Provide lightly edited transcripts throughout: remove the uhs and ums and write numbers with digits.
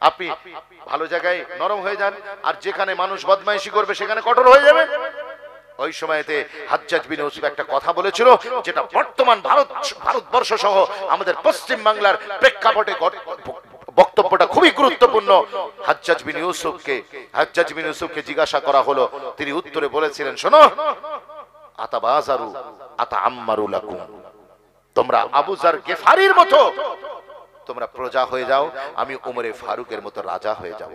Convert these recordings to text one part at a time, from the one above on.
আপনি ভালো জায়গায় নরম হয়ে যান, আর যেখানে মানুষ বদমাইশি করবে সেখানে কঠোর হয়ে যাবে। ওই সময়তে হাজ্জাজ বিন ইউসুফ একটা কথা বলেছিল যেটা বর্তমান ভারতবর্ষ সহ আমাদের পশ্চিম বাংলার প্রেক্ষাপটে বক্তব্যটা খুবই গুরুত্বপূর্ণ। হাজ্জাজ বিন ইউসুফকে জিজ্ঞাসা করা হলো, তিনি উত্তরে বলেছিলেন, শোনো, আতাবাজারু আতাআম্মারু লাকুম, তোমরা আবু যার গিফারির মতো তোমরা প্রজা হয়ে যাও, আমি উমরে ফারুকের মতো রাজা হয়ে যাব।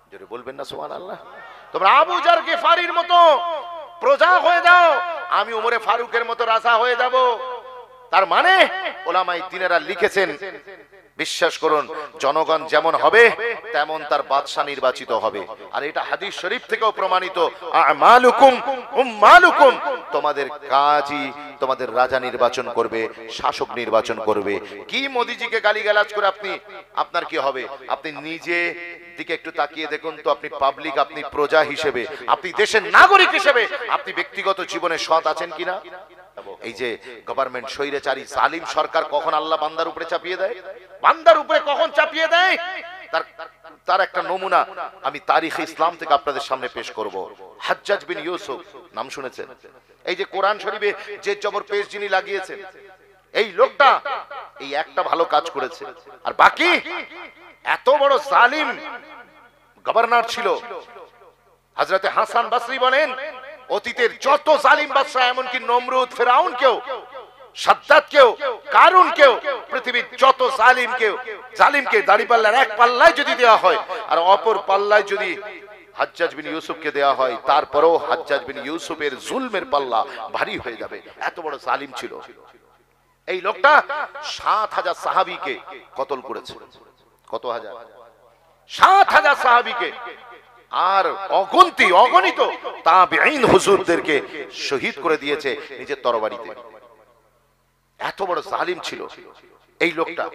জোরে বলবেন না সুবহানাল্লাহ। তোমরা আবু যার গিফারির মতো প্রজা হয়ে যাও, আমি উমরে ফারুকের মতো রাজা হয়ে যাব। তার মানে ওলামায়ে দ্বীনেরা লিখেছেন, বিশ্বাস করুন, জনগণ যেমন হবে তেমন তার বাদশা নির্বাচিত হবে। আর এটা হাদিস শরীফ থেকেও প্রমাণিত, আমালুকুম উম্মালুকুম, তোমাদের কাজই তোমাদের রাজা নির্বাচন করবে, শাসক নির্বাচন করবে। কি মোদিজিকে গালিগালাজ করে আপনার কি হবে? আপনি নিজে দিকে একটু তাকিয়ে দেখুন তো, আপনি পাবলিক, আপনি প্রজা হিসেবে, আপনি দেশের নাগরিক হিসেবে আপনি ব্যক্তিগত জীবনে সৎ আছেন কিনা? এই যে গভর্নমেন্ট স্বৈরাচারী জালিম সরকার কখন আল্লাহ বান্দার উপরে চাপিয়ে দেয়, বান্দার উপরে কখন চাপিয়ে দেয়, তার একটা নমুনা আমি তারিখে ইসলাম থেকে আপনাদের সামনে পেশ করব। হাজ্জাজ বিন ইউসুফ নাম শুনেছেন? এই যে কোরআন শরীফে যে জবর পেশ যিনি লাগিয়েছেন, এই লোকটা এই একটা ভালো কাজ করেছে, আর বাকি এত বড় জালিম গভর্নর ছিল। হযরতে হাসান বসরি বলেন, অতীতের যত জালিম বাদশা, এমনকি নমরুদ, ফেরাউন কেও, সাদ্দাত কেও, কারুন কেও, পৃথিবীর যত জালিমকে দাড়িপাল্লার এক পাল্লায় যদি দেওয়া হয় আর অপর পাল্লায় যদি হাজ্জাজ বিন ইউসুফকে দেওয়া হয়, তারপরেও হাজ্জাজ বিন ইউসুফের জুলমের পাল্লা ভারী হয়ে যাবে, এত বড় জালিম ছিল। এই লোকটা ৭,০০০ সাহাবীকে কতল করেছে। কত হাজার? ৭,০০০ সাহাবীকে, আর অগণিত তাবেঈন হুজুরদেরকে শহীদ করে দিয়েছে নিজের তরবারিতে। এত বড় জালিম ছিল এই লোকটা।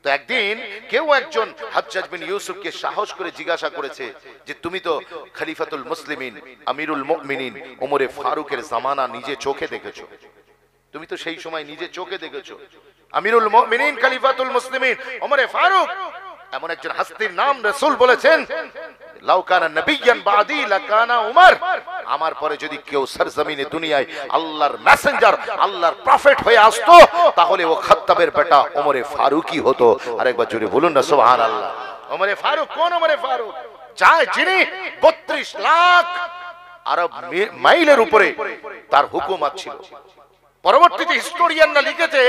তো একদিন কেউ একজন হাজ্জাজ বিন ইউসুফকে সাহস করে জিজ্ঞাসা করেছে যে, তুমি তো খলিফাতুল মুসলিমিন, আমিরুল মুমিনিন ওমরে ফারুকের জামানা নিজে চোখে দেখেছো, তুমি তো সেই সময় নিজে চোখে দেখেছো আমিরুল মুমিনিন খলিফাতুল মুসলিমিন ওমরে ফারুক, এমন একজন হাস্তির নাম রাসূল বলেছেন, লাউ কানা নবিয়্যান বাদি লাকানা উমর, আমার পরে যদি কেউ সরজমিনে দুনিয়ায় আল্লাহর মেসেঞ্জার, আল্লাহর প্রফেট হয়ে আসতো, তাহলে ও খাত্তাবের বেটা ওমরে ফারুকই হতো। আরেকবার জোরে বলুন না সুবহানাল্লাহ। ওমরে ফারুক কোন ওমরে ফারুক? যিনি ৩২ লাখ আরব মাইলের উপরে তার হুকুমত ছিল। পরবর্তীতে হিস্টোরিয়ানরা লিখেছে,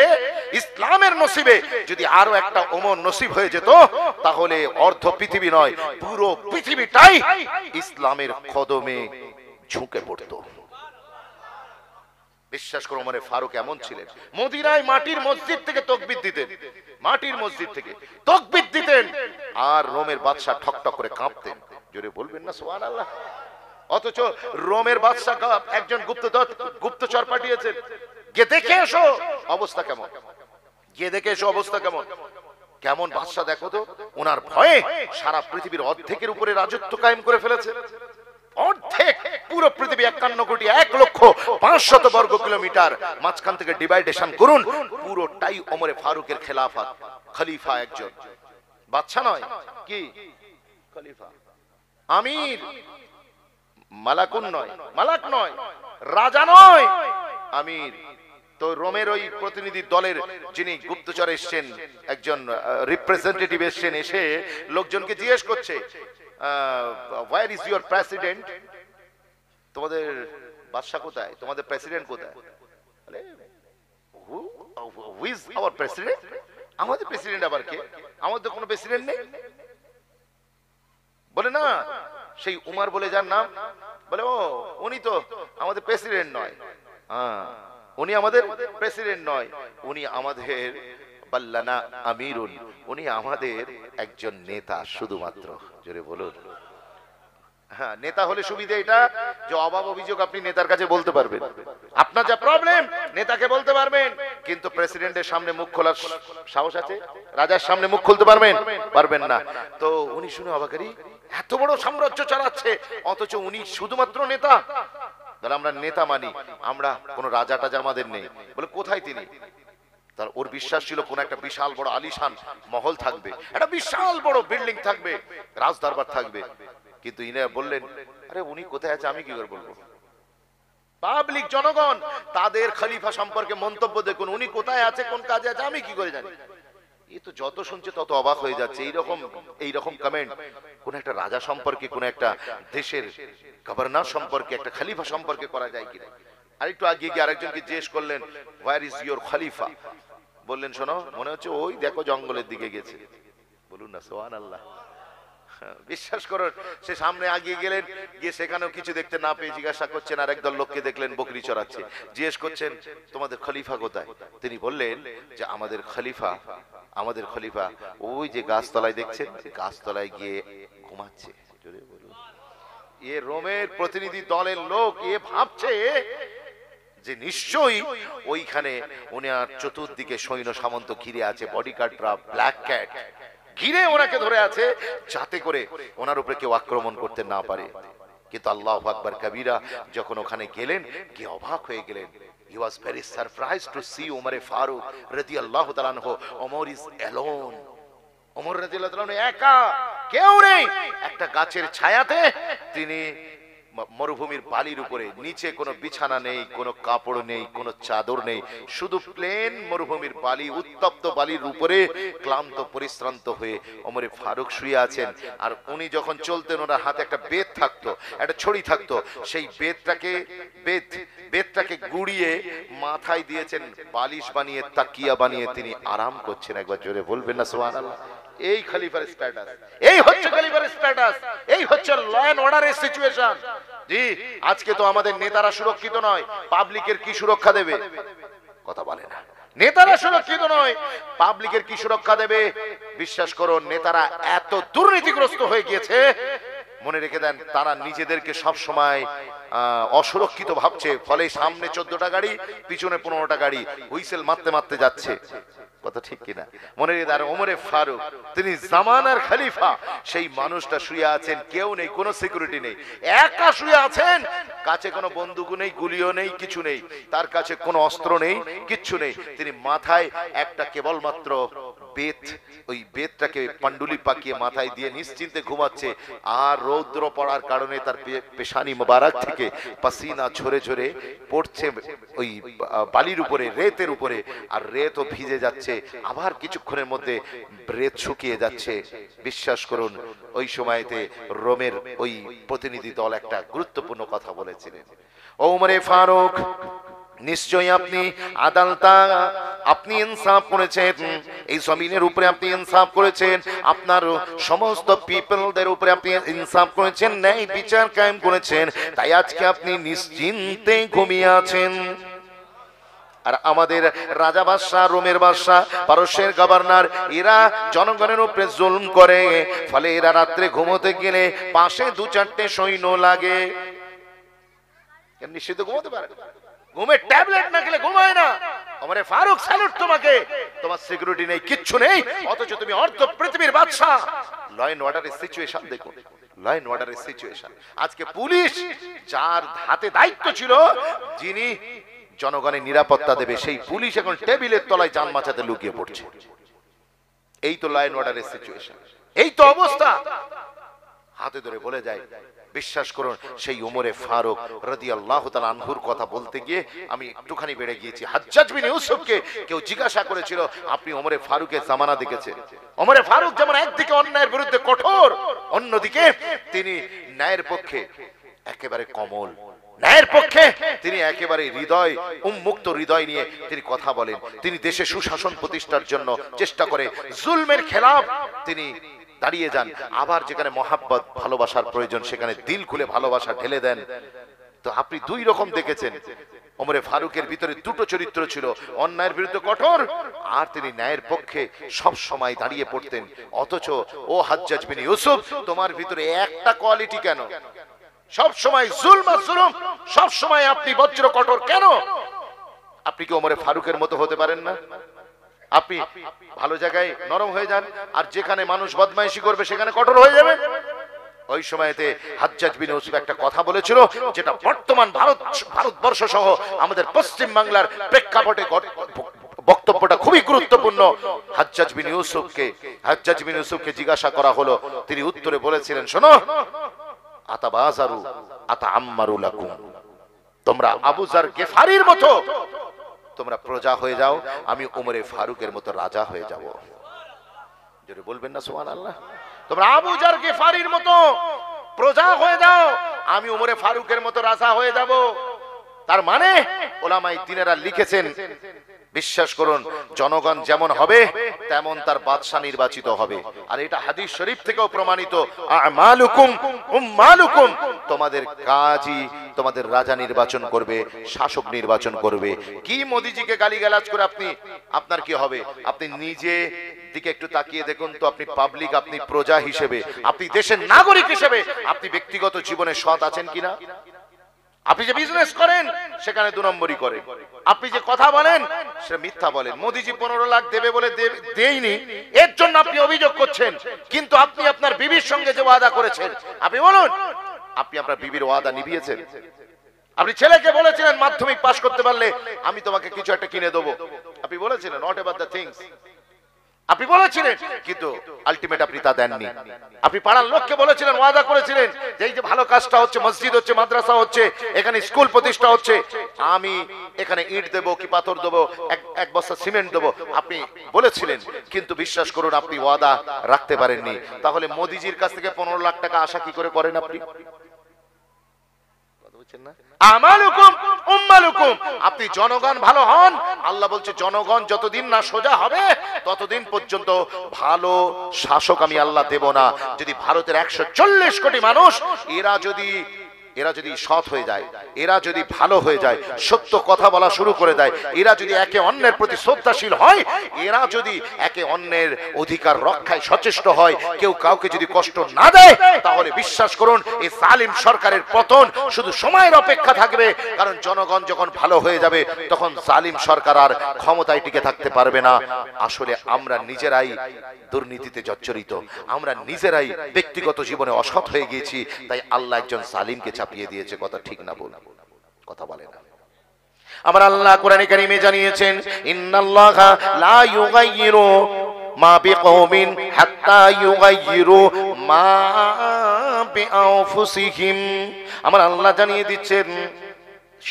ইসলামের নসিবে যদি আরো একটা ওমর নসিব হয়ে যেত, তাহলে অর্ধ পৃথিবী নয়, পুরো পৃথিবীটাই ইসলামের কদমে ঝুঁকে পড়ত। বিশ্বাস করো, ওমরে ফারুক এমন ছিলেন, মদিনায় মাটির মসজিদ থেকে তাকবীর দিতেন, মাটির মসজিদ থেকে তাকবীর দিতেন, আর রোমের বাদশা ঠকঠক করে কাঁপতেন। জোরে বলবেন না সুবহানাল্লাহ। অথচ রোমের বাদশা একজন গুপ্তচর পাঠিয়েছেন, গিয়ে দেখে এসো অবস্থা কেমন, গিয়ে দেখে এসো অবস্থা কেমন। কেমন বাদশা দেখো তো, ওনার ভয়ে সারা পৃথিবীর অর্ধেকের উপরে রাজত্ব কায়েম করে ফেলেছে। অর্ধেক, পুরো পৃথিবী ৫১ কোটি ১,৫০০,০০০ বর্গ কিলোমিটার, মাঝখান থেকে ডিভাইডেশন করুন, পুরোটাই ওমরে ফারুকের খেলাফত। খলিফা একজন, বাদশা নয়, কি খলিফা, আমির, মালাকুন নয়, মালাক নয়, রাজা নয়, আমির। তো রোমের ওই প্রতিনিধি দলের যিনি গুপ্তচর এসছেন, একজন রিপ্রেজেন্টেটিভ এসছেন, এসে লোকজনকে জিজ্ঞেস করছে, হোয়ার ইজ ইউর প্রেসিডেন্ট, তোমাদের বাদশা কোথায়, তোমাদের প্রেসিডেন্ট কোথায়? Who is our president? আমাদের প্রেসিডেন্ট আবার কে? আমাদের কোনো প্রেসিডেন্ট নেই। বলে না, সেই উমর বলে যার নাম, বলে ও উনি তো আমাদের প্রেসিডেন্ট নয়। হ্যাঁ, উনি আমাদের প্রেসিডেন্ট নয়, উনি আমাদের বাল্লানা আমিরুন, উনি আমাদের একজন নেতা শুধুমাত্র। জোরে বলুন। হ্যাঁ, নেতা হলে সুবিধা এটা যে অভাব অভিযোগ আপনি নেতার কাছে বলতে পারবেন, আপনার যা প্রবলেম নেতাকে বলতে পারবেন, কিন্তু প্রেসিডেন্টের সামনে মুখ খোলার সাহস আছে? রাজার সামনে মুখ খুলতে পারবেন না। তো উনি শুনে অবাকারী, এত বড় সাম্রাজ্য চালাচ্ছে, অথচ উনি শুধুমাত্র নেতা। তাহলে আমরা নেতা মানি, আমরা কোন রাজা টাজা আমাদের নেই। বলে কোথায় তিনি? তার ওর বিশ্বাস ছিল কোন একটা বিশাল বড় আলিশান মহল থাকবে, একটা বিশাল বড় বিল্ডিং থাকবে, রাজদরবার থাকবে। কিন্তু ইনি বললেন, আরে উনি কোথায় আছে আমি কি করে বলবো? পাবলিক জনগণ তাদের খলিফা সম্পর্কে মন্তব্য দেখুন, উনি কোথায় আছে কোন কাজে আছে আমি কি করে জানি? এই তো যত শুনছে তত অবাক হয়ে যাচ্ছে। এইরকম কমেন্ট কোন একটা রাজা সম্পর্কে, কোন একটা দেশের গভর্নর সম্পর্কে, একটা খলিফা সম্পর্কে করা যায় কিনা? আরেকটু আগে গিয়ে আরেকজনকে জিজ্ঞেস করলেন, হোয়ার ইজ ইউর খলিফা? বললেন, শোনো, মনে হচ্ছে ওই দেখো জঙ্গলের দিকে গেছে। বলুন না সুবহানাল্লাহ। বিশ্বাস করুন, সে সামনে আগিয়ে গেলেন, গিয়ে সেখানেও কিছু দেখতে না পেয়ে জিজ্ঞাসা করছেন, আর একদল লোককে দেখলেন বকরি চড়াচ্ছে। জিজ্ঞেস করছেন, তোমাদের খলিফা কোথায়? তিনি বললেন যে আমাদের খলিফা ওই যে গাছতলায় দেখছেন, গাছতলায় গিয়ে ঘুমাচ্ছে। এ রোমের প্রতিনিধি দলের লোক, এ ভাবছে যে নিশ্চয়ই ওইখানে ওনার চতুর্দিকে সৈন্য সামন্ত ঘিরে আছে, বডিগার্ডরা ব্ল্যাক ক্যাট ঘিরে ওনাকে ধরে আছে, যাতে করে ওনার উপরে কেউ আক্রমণ করতে না পারে। কিন্তু আল্লাহু আকবার কবীরা, যখন ওখানে গেলেন, গিয়ে অবাক হয়ে গেলেন। He was very surprised to see Umar Farooq radiyallahu ta'ala anhu. Umar is alone. Umar radiyallahu ta'ala anhu একা, কেউ নেই। একটা গাছের ছায়াতে তিনি মরুভূমির বালির উপরে, নিচে কোনো বিছানা নেই, কোনো কাপড় নেই, কোনো চাদর নেই, শুধু প্লেন মরুভূমির বালি, উত্তপ্ত বালির উপরে ক্লান্ত পরিশ্রান্ত হয়ে ওমরে ফারুক শুয়ে আছেন। আর উনি যখন চলতেন, ওনার হাতে একটা বেত থাকতো, একটা ছড়ি থাকতো, সেই বেতটাকে গুড়িয়ে মাথায় দিয়েছেন, বালিশ বানিয়ে, তাকিয়া বানিয়ে তিনি আরাম করছেন। একবার জোরে বলবেন না সুবহানাল্লাহ। এই খলিফার স্ট্যাটাস, এই হচ্ছে খলিফার স্ট্যাটাস, এই হচ্ছে ল এন্ড অর্ডারের সিচুয়েশন। জি, আজকে তো আমাদের নেতারা সুরক্ষিত নয়, পাবলিকের কি সুরক্ষা দেবে? কথা বলে না। নেতারা সুরক্ষিত নয়, পাবলিকের কি সুরক্ষা দেবে? বিশ্বাস করুন, নেতারা এত দুর্নীতিগ্রস্ত হয়ে গিয়েছে, মনে রেখে দেন, তারা নিজেদেরকে সব সময় অসুরক্ষিত ভাবছে। ফলে সামনে 14টা গাড়ি, পিছনে 15টা গাড়ি হুইসেল মারতে মারতে যাচ্ছে। কথা ঠিক কিনা? মনে রেখে দেন, ওমরে ফারুক তিনি জামানার খলিফা, সেই মানুষটা শুয়ে আছেন, কেউ নেই, কোনো সিকিউরিটি নেই, একা শুয়ে আছেন। কাছে কোনো বন্দুক নেই, গুলিও নেই, কিছু নেই, তার কাছে কোনো অস্ত্র নেই, কিচ্ছু নেই। তিনি মাথায় একটা কেবলমাত্র বেত, ওই বেতটাকে পান্ডুলি পাকিয়ে মাথায় দিয়ে নিশ্চিন্তে ঘুমাচ্ছে। আর রৌদ্র পড়ার কারণে তার পেশানি মোবারক থেকে পাসিনা ঝরে ঝরে পড়ছে ওই বালির উপরে, রেতের উপরে, আর রেতও ভিজে যাচ্ছে। আবার কিছুক্ষণের মধ্যে রেত শুকিয়ে যাচ্ছে। বিশ্বাস করুন, ওই সময়তে রোমের ওই প্রতিনিধি দল একটা গুরুত্বপূর্ণ কথা বলেছিলেন। ওমরে ফারুক, নিশ্চয়ই আপনি আপনি ইনসাফ করেছেন, এই জমিনের উপরে আপনি ইনসাফ করেছেন, আপনার সমস্ত পিপলদের উপরে আপনি ইনসাফ করেছেন, ন্যায় বিচার কায়েম করেছেন, তাই আজকে আপনি নিশ্চিন্তে ঘুমিয়ে আছেন। আর আমাদের রাজা বাদশাহ, রোমের বাদশাহ, পারস্যের গভর্নর, এরা জনগণের উপরে জুলুম করে, ফলে এরা রাত্রে ঘুমোতে গেলে পাশে 2-4টে সৈন্য লাগে। এমনি সে তো ঘুমোতে পারে, ঘুমের ট্যাবলেট না খেলে ঘুমায় না। ওমরে ফারুক, স্যালুট তোমাকে, তোমার সিকিউরিটি নেই, কিচ্ছু নেই, অথচ তুমি অর্ধ পৃথিবীর বাদশা। ল এন্ড অর্ডারের সিচুয়েশন দেখুন, ল এন্ড অর্ডারের সিচুয়েশন। আজকে পুলিশ, যার হাতে দায়িত্ব ছিল, যিনি জনগণের নিরাপত্তা দেবে, সেই পুলিশ এখন টেবিলের তলায় জান মাচাতে লুকিয়ে পড়ছে। এই তো ল এন্ড অর্ডারের সিচুয়েশন, এই তো অবস্থা। হাতে ধরে বলে যায়, বিশ্বাস করুন, সেই ওমরে ফারুক রাদিয়াল্লাহু তাআলা আনহুর কথা বলতে গিয়ে আমি একটুখানি বেড়ে গিয়েছি। হাজ্জাজ বিন ইউসুফকে কেউ জিজ্ঞাসা করেছিল, আপনি ওমরে ফারুকের জামানা দেখেছেন? ওমরে ফারুক যেমন একদিকে অন্যায়ের বিরুদ্ধে কঠোর, অন্যদিকে তিনি ন্যায়ের পক্ষে একেবারে কমল, ন্যায়ের পক্ষে তিনি একেবারে হৃদয় উন্মুক্ত হৃদয় নিয়ে তিনি কথা বলেন। তিনি দেশে সুশাসন প্রতিষ্ঠার জন্য চেষ্টা করে, জুলমের খেলাফ তিনি দাঁড়িয়ে যান। আবার যেখানে মহাব্বত, ভালোবাসার প্রয়োজন, সেখানে দিল খুলে ভালোবাসা ঢেলে দেন। তো আপনি দুই রকম দেখেছেন। ওমরে ফারুকের ভিতরে দুটো চরিত্র ছিল, অন্যায়ের বিরুদ্ধে কঠোর, আর তিনি ন্যায়ের পক্ষে সব সময় দাঁড়িয়ে পড়তেন। অথচ ও হাজ্জাজ বিন ইউসুফ, তোমার ভিতরে একটা কোয়ালিটি কেন? সব সময় জুলম আর জুলুম, সব সময় আপনি বজ্র কঠোর কেন? আপনি কি ওমরে ফারুকের মতো হতে পারেন না? আপনি ভালো জায়গায় নরম হয়ে যান, আর যেখানে মানুষ বদমাইশি করবে সেখানে কঠোর হয়ে যাবে। ওই সময়তে হাজ্জাজ বিন ইউসুফ একটা কথা বলেছিল, যেটা বর্তমান ভারতবর্ষ সহ আমাদের পশ্চিম বাংলার প্রেক্ষাপটে বক্তব্যটা খুবই গুরুত্বপূর্ণ। হাজ্জাজ বিন ইউসুফকে জিজ্ঞাসা করা হলো, তিনি উত্তরে বলেছিলেন, শোনো, আতাবাজারু আতাআম্মারু লাকুম, তোমরা আবু যার গিফারির মতো তোমরা প্রজা হয়ে যাও, আমি উমরে ফারুকের মতো রাজা হয়ে যাব। জোরে বলবেন না সুবহানাল্লাহ। তোমরা আবু যার গিফারির মতো প্রজা হয়ে যাও, আমি উমরে ফারুকের মতো রাজা হয়ে যাব। তার মানে ওলামায়ে দ্বীনেরা লিখেছেন, বিশ্বাস করুন, জনগণ যেমন হবে তেমন তার বাদশা নির্বাচিত হবে। আর এটা হাদিস শরীফ থেকেও প্রমাণিত, আমালুকুম উম্মালুকুম, তোমাদের কাজই তোমাদের রাজা নির্বাচন করবে, শাসক নির্বাচন করবে। কি মোদিজিকে গালিগালাজ করে আপনার কি হবে? আপনি নিজে দিকে একটু তাকিয়ে দেখুন তো, আপনি পাবলিক, আপনি প্রজা হিসেবে, আপনি দেশের নাগরিক হিসেবে আপনি ব্যক্তিগত জীবনে সৎ আছেন কিনা? আপনি যে বিজনেস করেন সেখানে 2 নম্বরই করেন, আপনি যে কথা বলেন সেটা মিথ্যা বলেন। মোদিজি 15 লাখ দেবে বলে দেয়নি, এর জন্য আপনি অভিযোগ করছেন। কিন্তু আপনি আপনার বিবির সঙ্গে যে ওয়াদা করেছেন, আপনি বলুন, আপনি আপনার বিবির ওয়াদা নিভিয়েছেন? আপনি ছেলেকে বলেছিলেন মাধ্যমিক পাস করতে পারলে আমি তোমাকে কিছু একটা কিনে দেবো, আপনি বলেছিলেন, নট অ্যাবাউট দ্য থিংস, আপনি বলেছিলেন, কিন্তু আলটিমেট আপনি তা দেননি। আপনি পাড়ার লোককে বলেছিলেন, ওয়াদা করেছিলেন যে এই যে ভালো কাজটা হচ্ছে, মসজিদ হচ্ছে, মাদ্রাসা হচ্ছে, এখানে স্কুল প্রতিষ্ঠা হচ্ছে, আমি এখানে ইট দেবো কি পাথর দেবো, এক বস্তা সিমেন্ট দেবো, আপনি বলেছিলেন। কিন্তু বিশ্বাস করুন, আপনি ওয়াদা রাখতে পারেননি। তাহলে মোদিজির কাছ থেকে 15 লাখ টাকা আশা কি করে করেন আপনি? আমালুকুম উম্মালুকুম, আপনি জনগণ ভালো হন। আল্লাহ বলছে, জনগণ যতদিন না সোজা হবে ততদিন পর্যন্ত ভালো শাসক আমি আল্লাহ দেব না। যদি ভারতের 140 কোটি মানুষ এরা যদি সৎ হয়ে যায়, এরা যদি ভালো হয়ে যায়, সত্য কথা বলা শুরু করে দেয়, এরা যদি একে অন্যের প্রতি শ্রদ্ধাশীল হয়, এরা যদি একে অন্যের অধিকার রক্ষায় সচেষ্ট হয়, কেউ কাউকে যদি কষ্ট না দেয়, তাহলে বিশ্বাস করুন এই জালিম সরকারের পতন শুধু সময়ের অপেক্ষা থাকবে। কারণ জনগণ যখন ভালো হয়ে যাবে তখন জালিম সরকার আর ক্ষমতায় টিকে থাকতে পারবে না। আসলে আমরা নিজেরাই দুর্নীতিতে জর্জরিত, আমরা নিজেরাই ব্যক্তিগত জীবনে অসৎ হয়ে গিয়েছি, তাই আল্লাহ একজন জালিমকে চাপিয়ে দিয়েছে। কথা ঠিক না? বল, কথা বলে না। আমার আল্লাহ কোরআনে কারীমে জানিয়েছেন, ইন্নাল্লাহা লা ইউগাইয়িরু মা বিকওমিন হাত্তা ইউগাইয়িরু মা বিআনফুসিহিম। আমার আল্লাহ জানিয়ে দিচ্ছেন,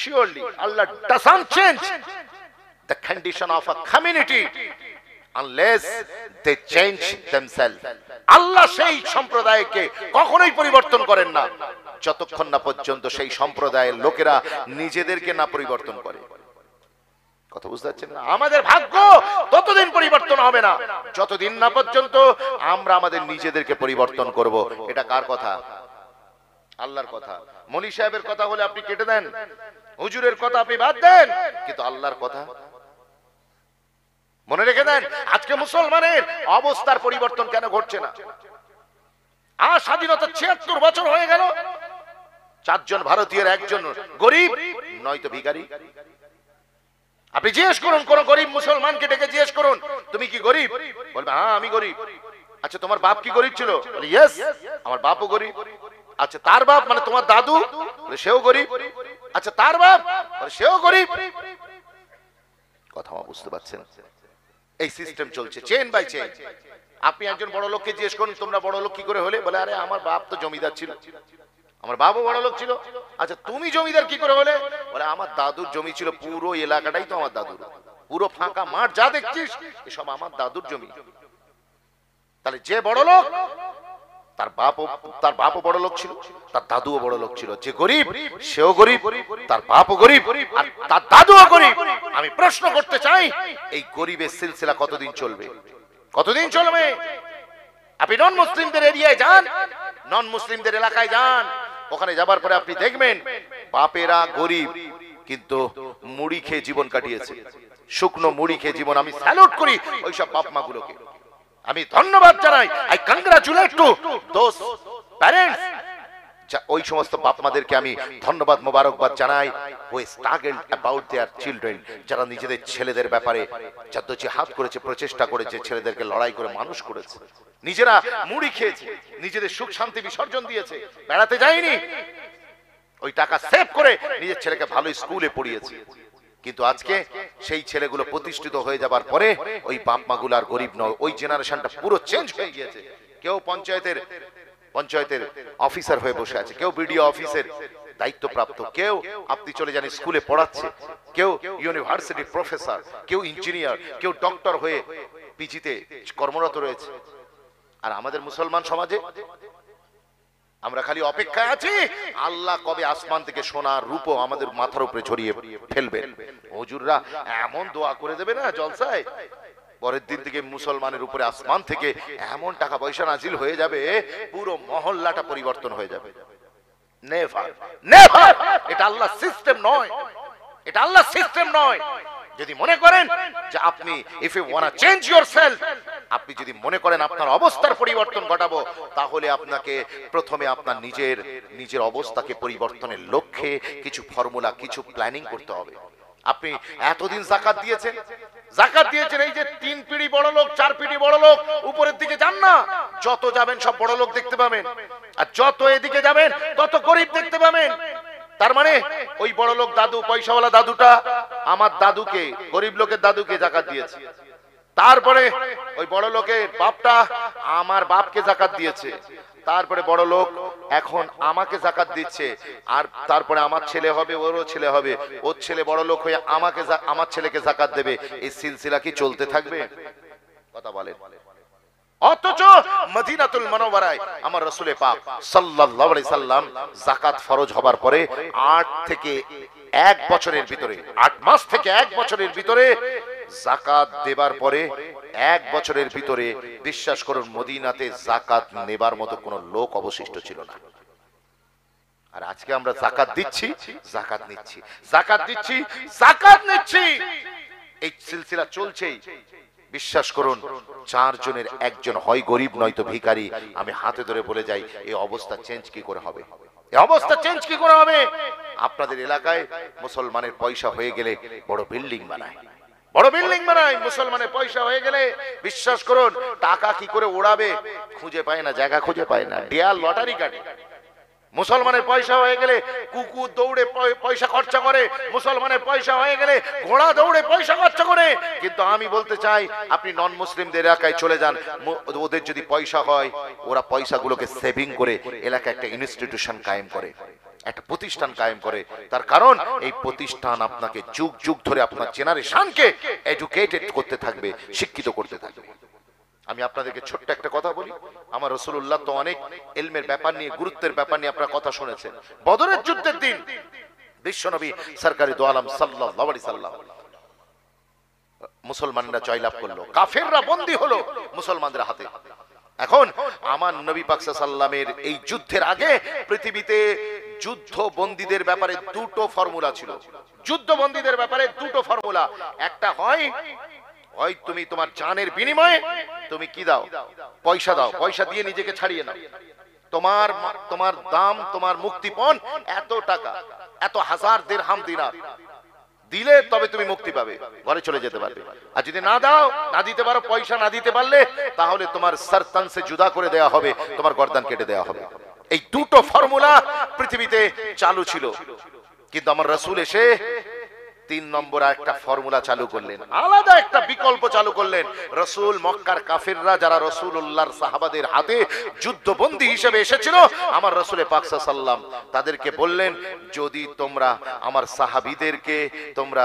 surely Allah doesn't change the condition of a community unless they change themselves. আল্লাহ সেই সম্প্রদায়কে কখনোই পরিবর্তন করেন না যতক্ষণ না পর্যন্ত সেই সম্প্রদায়ের লোকেরা নিজেদেরকে না পরিবর্তন করে। কথা বুঝতে পারছেন না? আমাদের ভাগ্য ততদিন পরিবর্তন হবে না যতদিন না পর্যন্ত আমরা আমাদের নিজেদেরকে পরিবর্তন করব। এটা কার কথা? আল্লাহর কথা। মনি সাহেবের কথা হলে আপনি কেটে দেন, হুজুরের কথা আপনি বাদ দেন, কিন্তু আল্লাহর কথা মনে রেখে দেন। আজকে মুসলমানের অবস্থার পরিবর্তন কেন ঘটছে না? স্বাধীনতা 76 বছর হয়ে গেল, 4 জন ভারতীয়ের একজন গরিব নয়তো ভিখারি। আপনি জিজ্ঞেস করুন কোন গরিব মুসলমানকে ডেকে জিজ্ঞেস করুন, তুমি কি গরিব? বলবে হ্যাঁ আমি গরিব। আচ্ছা তোমার বাপ কি গরিব ছিল? বলে ইয়েস আমার বাপও গরিব। আচ্ছা তার বাপ মানে তোমার দাদু? বলে সেও গরিব। আচ্ছা তার বাপ? বলে সেও গরিব। কথা বুঝতে পারছেন? এই সিস্টেম চলছে, চেন বাই চেন। আপনি একজন বড় লোককে জিজ্ঞেস করুন তোমরা বড় লোক কি করে হলে? বলে আরে আমার বাপ তো জমিদার ছিল, আমার বাবু বড় লোক ছিল। আচ্ছা তুমি জমিদার কি করে হলে? বলে আমার দাদুর জমি ছিল, পুরো এলাকাটাই তো আমার দাদুর, পুরো ফাঁকা মাঠ যা দেখছিস এসব আমার দাদুর জমি। তাহলে যে বড় লোক তার বাপও বড় লোক ছিল, তার দাদুও বড় লোক ছিল। যে গরিব সেও গরিব, তার বাপও গরিব আর তার দাদুও গরিব। আমি প্রশ্ন করতে চাই এই গরিবের সিলসিলা কতদিন চলবে? কতদিন চলবে? আপনি নন মুসলিমদের এরিয়ায় যান, নন মুসলিমদের এলাকায় যান, ওখানে যাবার পরে আপনি দেখবেন বাপেরা গরিব কিন্তু মুড়ি খেয়ে জীবন কাটিয়েছে, শুকনো মুড়ি খেয়ে জীবন। আমি স্যালুট করি ওইসব বাপ মা গুলোকে, আমি ধন্যবাদ জানাই। I congratulate to those parents, ওই সমস্ত বাপ মাদেরকে আমি ধন্যবাদ মোবারকবাদ জানাই। হু স্ট্রাগলড অ্যাবাউট देयर চিলড্রেন, যারা নিজেদের ছেলেদের ব্যাপারে জাদ্দোজিহাদ করেছে, প্রচেষ্টা করেছে, ছেলেদেরকে লড়াই করে মানুষ করেছে, নিজেরা মুড়ি খেয়েছে, নিজেদের সুখ শান্তি বিসর্জন দিয়েছে, বেড়াতে যায়নি, ওই টাকা সেভ করে নিজের ছেলেকে ভালো স্কুলে পড়িয়েছে। কিন্তু আজকে সেই ছেলেগুলো প্রতিষ্ঠিত হয়ে যাবার পরে ওই বাপ মাগুলো আর গরিব নয়, ওই জেনারেশনটা পুরো চেঞ্জ হয়ে গিয়েছে। কেউ পঞ্চায়েতের অফিসার হয়ে বসে আছে, কেউ বিডিও অফিসের দায়িত্বপ্রাপ্ত, কেউ আপনি চলে যান স্কুলে পড়াচ্ছে, কেউ ইউনিভার্সিটি প্রফেসর, কেউ ইঞ্জিনিয়ার, কেউ ডক্টর হয়ে পিজিতে কর্মরত রয়েছে। আর আমাদের মুসলমান সমাজে আমরা খালি অপেক্ষায় আছি আল্লাহ কবে আসমান থেকে সোনার রূপো আমাদের মাথার উপরে ছড়িয়ে ফেলবে। হুজুররা এমন দোয়া করে দেবে না জলসায়, পরের দিন থেকে মুসলমানের উপরে আসমান থেকে এমন টাকা পয়সা নাজিল হয়ে যাবে, পুরো মহল্লাটা পরিবর্তন হয়ে যাবে। নেভার নেভার, এটা আল্লাহ সিস্টেম নয়, এটা আল্লাহ সিস্টেম নয়। যদি মনে করেন যে আপনি if you want to change yourself, আপনি যদি মনে করেন আপনার অবস্থার পরিবর্তন ঘটাবো, তাহলে আপনাকে প্রথমে আপনার নিজের অবস্থাকে পরিবর্তনের লক্ষ্যে কিছু ফর্মুলা, কিছু প্ল্যানিং করতে হবে। আপনি এতদিন যাকাত দিয়েছেন, এই যে 3 পিঁড়ি বড় লোক, 4 পিঁড়ি বড় লোক, উপরের দিকে যান না, যত যাবেন সব বড় লোক দেখতে পাবেন, আর যত এদিকে যাবেন তত গরিব দেখতে পাবেন। তার মানে ওই বড় লোক দাদু, পয়সাওয়ালা দাদুটা আমার দাদুকে, গরিব লোকের দাদুকে যাকাত দিয়েছে, তারপরে ওই বড় লোকের বাপটা আমার বাপকে যাকাত দিয়েছে, তারপরে বড় লোক এখন আমাকে যাকাত দিচ্ছে, আর তারপরে আমার ছেলে হবে, ওরও ছেলে হবে, ওর ছেলে বড় লোক হয়ে আমার ছেলেকে যাকাত দেবে। এই সিলসিলা কি চলতে থাকবে? কথা বলেন। অথচ মদিনাতুল মুনাওয়ারায় আমার রাসূল পাক সাল্লাল্লাহু আলাইহি সাল্লাম যাকাত ফরজ হবার পরে 8 থেকে 1 বছরের ভিতরে, 8 মাস থেকে 1 বছরের ভিতরে যাকাত দেবার পরে 1 বছরের ভিতরে বিশ্বাস করুন মদিনাতে যাকাত নেবার মতো কোনো লোক অবশিষ্ট ছিল না। আর আজকে আমরা যাকাত দিচ্ছি, যাকাত নিচ্ছি, যাকাত দিচ্ছি, যাকাত নিচ্ছি, এই সিলসিলা চলছেই। বিশ্বাস করুন 4 জনের 1 জন হয় গরিব নয়তো ভিখারি। আমি হাতে ধরে বলে যাই এই অবস্থা চেঞ্জ কি করে হবে, এই অবস্থা চেঞ্জ কি করে হবে? আপনাদের এলাকায় মুসলমানের পয়সা হয়ে গেলে বড় বিল্ডিং বানায়, বড় বিল্ডিং বানায়। মুসলমানের পয়সা হয়ে গেলে বিশ্বাস করুন টাকা কি করে ওড়াবে খুঁজে পায় না, জায়গা খুঁজে পায় না, ডিয়ার লটারি কাটে। মুসলমানের পয়সা হয়ে গেলে কুকুর দৌড়ে পয়সা খরচা করে, মুসলমানের পয়সা হয়ে গেলে ঘোড়া দৌড়ে পয়সা খরচা করে। কিন্তু আমি বলতে চাই আপনি নন মুসলিমদের এলাকায় চলে যান, ওদের যদি পয়সা হয় ওরা পয়সাগুলোকে সেভিং করে এলাকায় একটা ইনস্টিটিউশন কায়েম করে, একটা প্রতিষ্ঠান কায়েম করে। তার কারণ এই প্রতিষ্ঠান আপনাকে যুগ যুগ ধরে আপনার জেনারেশনকে এডুকেটেড করতে থাকবে, শিক্ষিত করতে থাকবে। আমি আপনাদেরকে ছোট্ট একটা কথা বলি, আমার রাসূলুল্লাহ তো অনেক ইলমের ব্যাপার নিয়ে, গুরুত্বের ব্যাপার নিয়ে আপনারা কথা শুনেছেন। বদরের যুদ্ধের দিন বিশ্বনবী সরকারি দো আলম সাল্লাল্লাহু আলাইহি সাল্লাম মুসলমানরা জয়লাভ করলো, কাফেররা বন্দী হলো মুসলমানদের হাতে। এখন আমার নবী পাক সাল্লাল্লাহু আলাইহি সাল্লামের এই যুদ্ধের আগে পৃথিবীতে যুদ্ধ বন্দীদের ব্যাপারে 2টো ফর্মুলা ছিল। যুদ্ধ বন্দীদের ব্যাপারে 2টো ফর্মুলা। একটা হয় তুমি তোমার জানের বিনিময়ে তুমি কি দাও, পয়সা দাও, পয়সা দিয়ে নিজেকে ছাড়িয়ে নাও, তোমার দাম, তোমার মুক্তিপণ এত টাকা, এত হাজার দিরহাম দিনার দিলে তবে তুমি মুক্তি পাবে, ঘরে চলে যেতে পারবে। আর যদি না দাও, না দিতে পারো, পয়সা না দিতে পারলে তাহলে তোমার সরতান সে জুদা করে দেয়া হবে, তোমার গর্দান কেটে দেয়া হবে। এই 2টো ফর্মুলা পৃথিবীতে চালু ছিল। কিন্তু আমার রাসূল এসে 3 নম্বর একটা ফর্মুলা চালু করলেন, আলাদা একটা বিকল্প চালু করলেন। রাসূল মক্কার কাফেররা যারা রাসূলুল্লাহর সাহাবাদের হাতে যুদ্ধবন্দী হিসেবে এসেছিল, আমার রাসূল পাক সাল্লাল্লাহু আলাইহি সাল্লাম তাদেরকে বললেন, যদি তোমরা আমার সাহাবীদেরকে তোমরা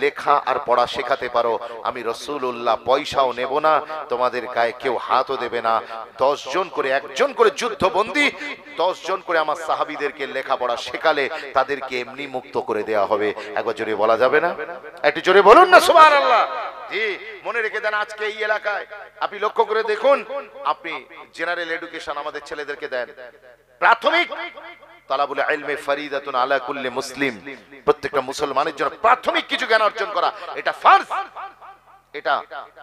লেখা আর পড়া শেখাতে পারো, আমি রাসূলুল্লাহ পয়সাও নেব না, তোমাদের গায়ে কেউ হাতও দেবে না। 10 জন করে, 1 জন করে যুদ্ধবন্দী 10 জন করে আমার সাহাবীদেরকে লেখাপড়া শেখালে তাদেরকে এমনি মুক্ত করে দেওয়া হবে। একবার জোরে বলা যাবে না? একটু জোরে বলুন না সুবহানাল্লাহ। জি, মনে রেখে দেন আজকে এই এলাকায় আপনি লক্ষ্য করে দেখুন, আপনি জেনারেল এডুকেশন আমাদের ছেলেদেরকে দেন, প্রাথমিক তালাবুল ইলমে ফরিদাতুন আলা কুল্লি মুসলিম, প্রত্যেকটা মুসলমানের জন্য প্রাথমিক কিছু জ্ঞান অর্জন করা এটা ফরজ।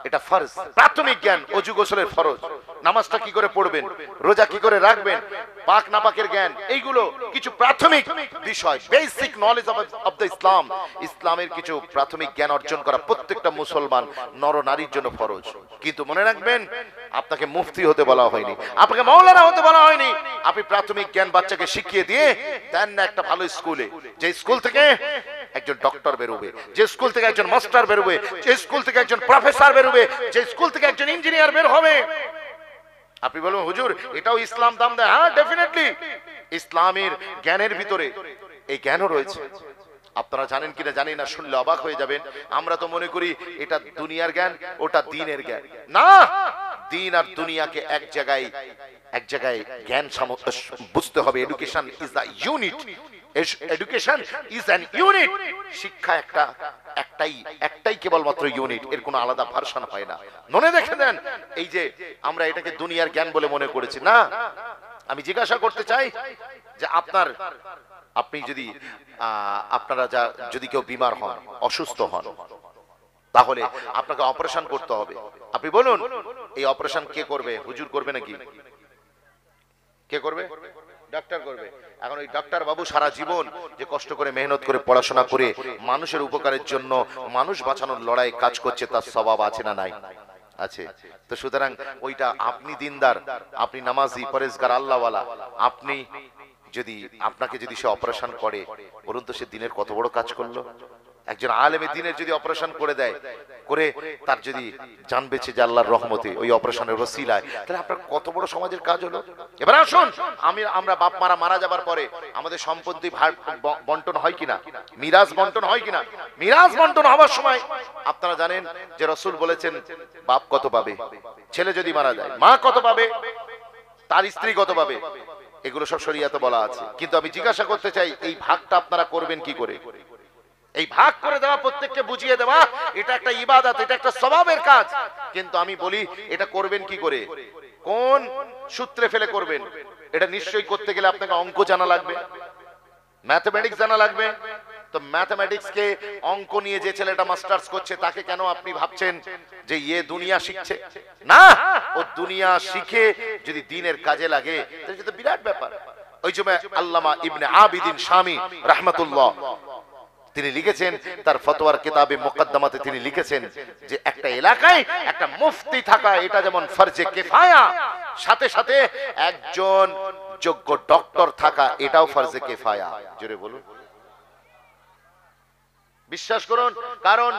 এটা ফরজ, প্রাথমিক জ্ঞান। ওযু গোসলের ফরজ, নামাজটা কি করে পড়বেন, রোজা কি করে রাখবেন, পাক নাপাকের জ্ঞান, এইগুলো কিছু প্রাথমিক বিষয়, বেসিক নলেজ অফ দ্য ইসলাম। ইসলামের কিছু প্রাথমিক জ্ঞান অর্জন করা প্রত্যেকটা মুসলমান নর নারীর জন্য ফরজ। কিন্তু মনে রাখবেন, আপনাকে মুফতি হতে বলা হয়নি, আপনাকে মাওলানা হতে বলা হয়নি। আপনি প্রাথমিক জ্ঞান বাচ্চাকে শিখিয়ে দিয়ে দেন না একটা ভালো স্কুলে, যে স্কুল থেকে একজন ডক্টর বেরোবে, যে স্কুল থেকে একজন মাস্টার বেরোবে, যে স্কুল থেকে একজন প্রফেসর বেরোবে, যে স্কুল থেকে একজন ইঞ্জিনিয়ার বের হবে। আপনি বলবেন হুজুর এটাও ইসলাম দাম দেয়? হ্যাঁ, ডেফিনেটলি ইসলামের জ্ঞানের ভিতরে এই জ্ঞানও রয়েছে। আপনারা জানেন কিনা জানি না, শুনলে অবাক হয়ে যাবেন। আমরা তো মনে করি এটা দুনিয়ার জ্ঞান, ওটা দ্বীনের জ্ঞান। না, দ্বীন আর দুনিয়াকে এক জায়গায় জ্ঞান বুঝতে হবে। Education is the unit, education is an unit. শিক্ষা একটাই কেবলমাত্র ইউনিট, এর কোনো আলাদা ভার্সন হয় না। মনে দেখে দেন, এই যে আমরা এটাকে দুনিয়ার জ্ঞান বলে মনে করেছি, না। আমি জিজ্ঞাসা করতে চাই যে আপনি যদি আপনারা যদি কেউ বিমার হন, অসুস্থ হন, তাহলে আপনাকে অপারেশন করতে হবে। আপনি বলুন এই অপারেশন কে করবে? হুজুর করবে নাকি? কে করবে? ডাক্তার করবে। এখন ওই ডাক্তার বাবু সারা জীবন যে কষ্ট করে মেহনত করে পড়াশোনা করে মানুষের উপকারের জন্য, মানুষ বাঁচানোর লড়াই কাজ করছে, তার স্বভাব আছে না নাই? আছে। তো সুতরাং ওইটা আপনি দিনদার, আপনি নামাজি, পরেজগার, আল্লাহওয়ালা, আপনাকে যদি সে অপারেশন করে, বলুন তো সে দিনের কত বড় কাজ করলো? একজন আলেমে দিনের যদি অপারেশন করে দেয়, করে তার যদি জান বেঁচে যায় আল্লাহর রহমতে ওই অপারেশনের ওসিলায়, তাহলে আপনার কত বড় সমাজের কাজ হলো। এবার আসুন, আমরা বাপ মারা যাবার পরে আমাদের সম্পত্তি বন্টন হয় কিনা, মিরাজ বন্টন হয় কিনা? মিরাজ বন্টন হওয়ার সময় আপনারা জানেন যে রাসূল বলেছেন বাপ কত পাবে, ছেলে যদি মারা যায় মা কত পাবে, তার স্ত্রী কত পাবে, এগুলো সব শরীয়তে বলা আছে। কিন্তু আমি জিজ্ঞাসা করতে চাই, এই ভাগটা আপনারা করবেন কি করে? এই ভাগ করে দেওয়া, প্রত্যেককে বুঝিয়ে দেওয়া, এটা একটা ইবাদত, এটা একটা সওয়াবের কাজ। কিন্তু আমি বলি এটা করবেন কি করে, কোন সূত্রে ফেলে করবেন? এটা নিশ্চয়ই করতে গেলে আপনাকে অঙ্ক জানা লাগবে, ম্যাথমেটিক্স জানা লাগবে। তো ম্যাথমেটিক্সকে অঙ্ক নিয়ে যে ছেলেটা মাস্টার্স করছে, তাকে কেন আপনি ভাবছেন যে দুনিয়া শিখছে? না, ও দুনিয়া শিখে যদি দ্বীনের কাজে লাগে তাহলে তো বিরাট ব্যাপার। ওই সময় আল্লামা ইবনে আবিদিন শামী রাহমাতুল্লাহ তিনি লিখেছেন তার ফতোয়ার কিতাবে মুকদ্দমাতে, তিনি লিখেছেন যে একটা এলাকায় একটা মুফতি থাকা এটা যেমন ফরজে কিফায়া, সাথে সাথে একজন যোগ্য ডক্টর থাকা এটাও ফরজে কিফায়া। জোরে বলুন, বিশ্বাস করুন। কারণ